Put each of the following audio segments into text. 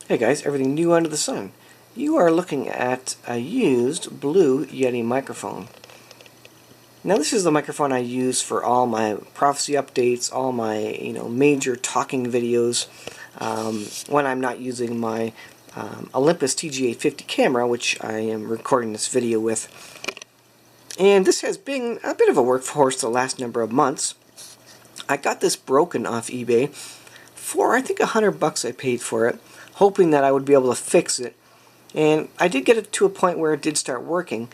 Hey guys, everything new under the sun. You are looking at a used blue Yeti microphone. Now this is the microphone I use for all my prophecy updates, all my major talking videos when I'm not using my Olympus TG-850 camera, which I am recording this video with. And this has been a bit of a workhorse the last number of months. I got this broken off eBay for I think $100 I paid for it, hoping that I would be able to fix it. And I did get it to a point where it did start working.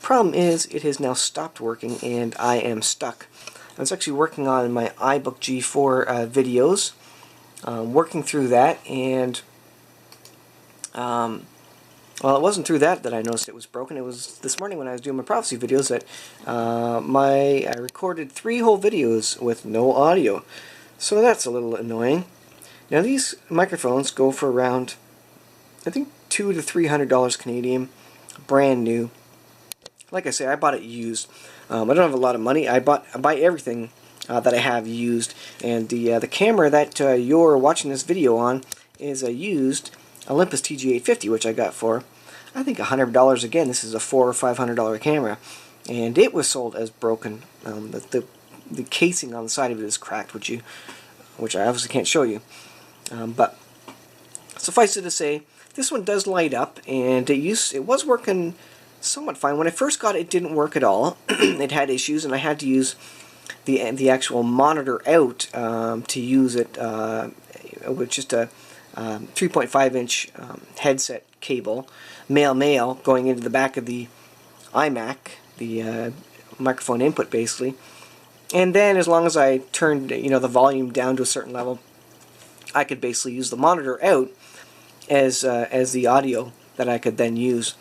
Problem is, it has now stopped working and I am stuck. I was actually working on my iBook G4 videos, working through that, and well, it wasn't through that I noticed it was broken. It was this morning when I was doing my prophecy videos that I recorded 3 whole videos with no audio. So that's a little annoying. Now these microphones go for around, I think, $200 to $300 Canadian, brand new. Like I say, I bought it used. I don't have a lot of money. I buy everything that I have used, and the camera that you're watching this video on is a used Olympus TG-850, which I got for, I think, $100 again. This is a $400 or $500 camera, and it was sold as broken. The casing on the side of it is cracked, which I obviously can't show you. But suffice it to say, this one does light up, and it was working somewhat fine. When I first got it, it didn't work at all. It had issues, and I had to use the actual monitor out to use it with just a 3.5-inch headset cable, male going into the back of the iMac, the microphone input basically. And then as long as I turned the volume down to a certain level, I could basically use the monitor out as the audio that I could then use.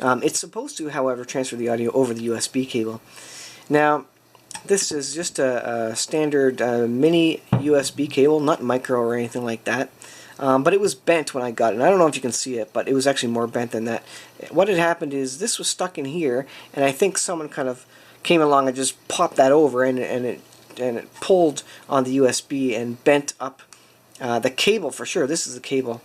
It's supposed to, however, transfer the audio over the USB cable. Now, this is just a standard mini USB cable, not micro or anything like that. But it was bent when I got it. And I don't know if you can see it, but it was actually more bent than that. What had happened is this was stuck in here, and I think someone kind of came along and just popped that over, and it pulled on the USB and bent up the cable for sure. This is the cable.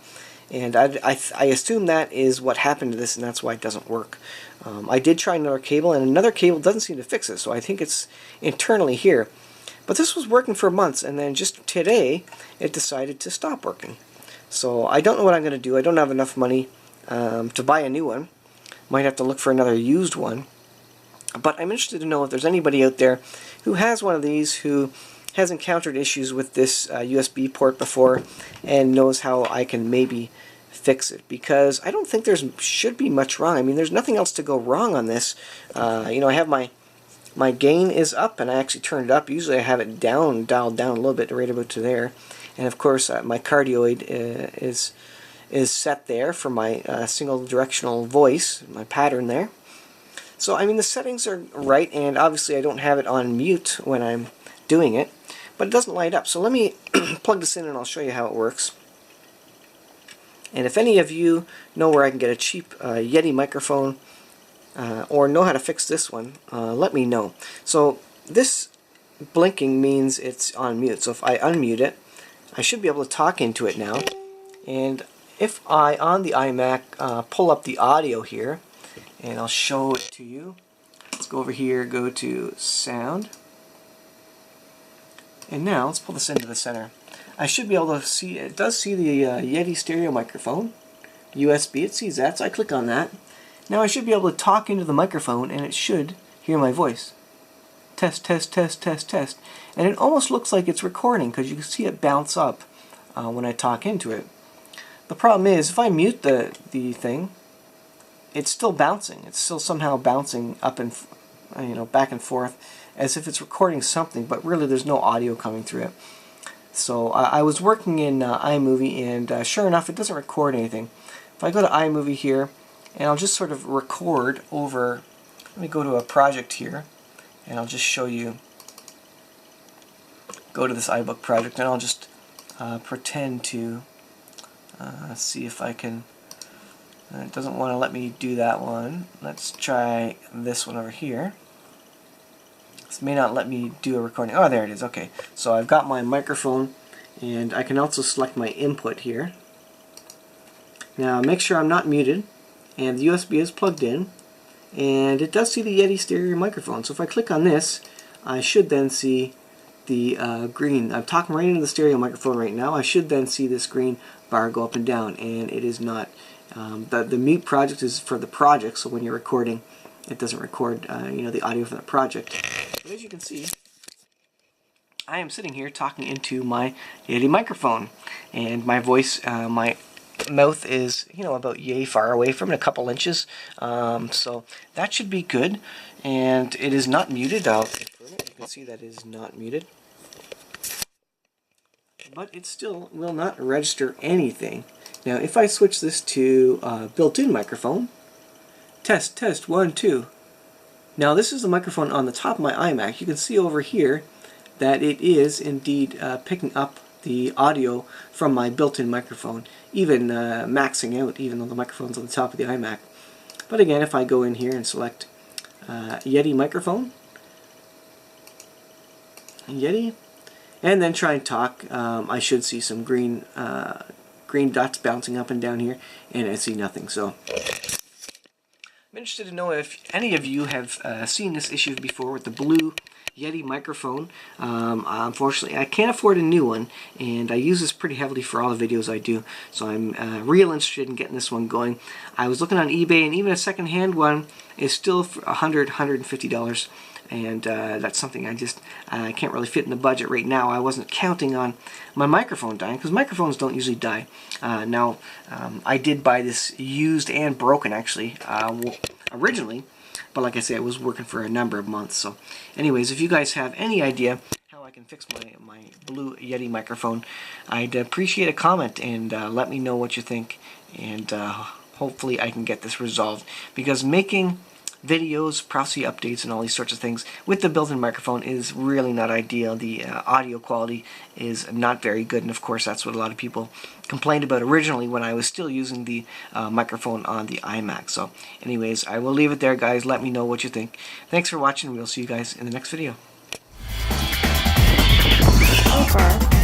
And I assume that is what happened to this, and that's why it doesn't work. I did try another cable, and another cable doesn't seem to fix it, so I think it's internally here. But this was working for months, and then just today it decided to stop working. So I don't know what I'm going to do. I don't have enough money to buy a new one. Might have to look for another used one. But I'm interested to know if there's anybody out there who has one of these, who has encountered issues with this USB port before and knows how I can maybe fix it, because I don't think should be much wrong. I mean, there's nothing else to go wrong on this. I have my gain is up, and I actually turned it up. Usually I have it down, dialed down a little bit, right about to there. And of course my cardioid is set there for my single directional voice, my pattern there. So I mean, the settings are right, and obviously I don't have it on mute when I'm doing it, but it doesn't light up. So let me plug this in and I'll show you how it works. And if any of you know where I can get a cheap Yeti microphone or know how to fix this one, let me know. So this blinking means it's on mute. So if I unmute it, I should be able to talk into it now. And if I, on the iMac, pull up the audio here, and I'll show it to you. Let's go over here, go to sound. And now, let's pull this into the center. I should be able to see, it does see the Yeti stereo microphone, USB, it sees that, so I click on that. Now I should be able to talk into the microphone, and it should hear my voice. Test, test, test, test, test. And it almost looks like it's recording, because you can see it bounce up when I talk into it. The problem is, if I mute the thing, it's still bouncing. It's still somehow bouncing up and back and forth, as if it's recording something, but really there's no audio coming through it. So I was working in iMovie, and sure enough, it doesn't record anything. If I go to iMovie here, and I'll just sort of record over, let me go to a project here, and I'll just show you, go to this iBook project, and I'll just pretend to see if I can. It doesn't want to let me do that one. Let's try this one over here. This may not let me do a recording. Oh, there it is. Okay, so I've got my microphone, and I can also select my input here. Now make sure I'm not muted, and the USB is plugged in, and it does see the Yeti stereo microphone. So if I click on this, I should then see the green. I'm talking right into the stereo microphone right now. I should then see this green bar go up and down, and it is not. The mute project is for the project, so when you're recording, it doesn't record the audio from the project. But as you can see, I am sitting here talking into my Yeti microphone, and my voice, my mouth is about yay far away from it, a couple inches, so that should be good, and it is not muted. I'll confirm it. You can see that it is not muted, but it still will not register anything. Now if I switch this to built-in microphone, test 1 2. Now this is the microphone on the top of my iMac. You can see over here that it is indeed picking up the audio from my built-in microphone, even maxing out, even though the microphone's on the top of the iMac. But again, if I go in here and select Yeti microphone, Yeti, and then try and talk, I should see some green dots bouncing up and down here, and I see nothing. So I'm interested to know if any of you have seen this issue before with the blue Yeti microphone. Unfortunately, I can't afford a new one, and I use this pretty heavily for all the videos I do, so I'm real interested in getting this one going. I was looking on eBay, and even a second-hand one is still for $100, $150, and that's something I can't really fit in the budget right now. I wasn't counting on my microphone dying, because microphones don't usually die. Now, I did buy this used and broken, actually, originally. But like I say, I was working for a number of months. So anyways, if you guys have any idea how I can fix my blue Yeti microphone, I'd appreciate a comment, and let me know what you think. And hopefully I can get this resolved. Because making videos, prophecy updates, and all these sorts of things with the built-in microphone is really not ideal. The audio quality is not very good, and of course that's what a lot of people complained about originally when I was still using the microphone on the iMac. So anyways, I will leave it there, guys. Let me know what you think. Thanks for watching. We'll see you guys in the next video. Over.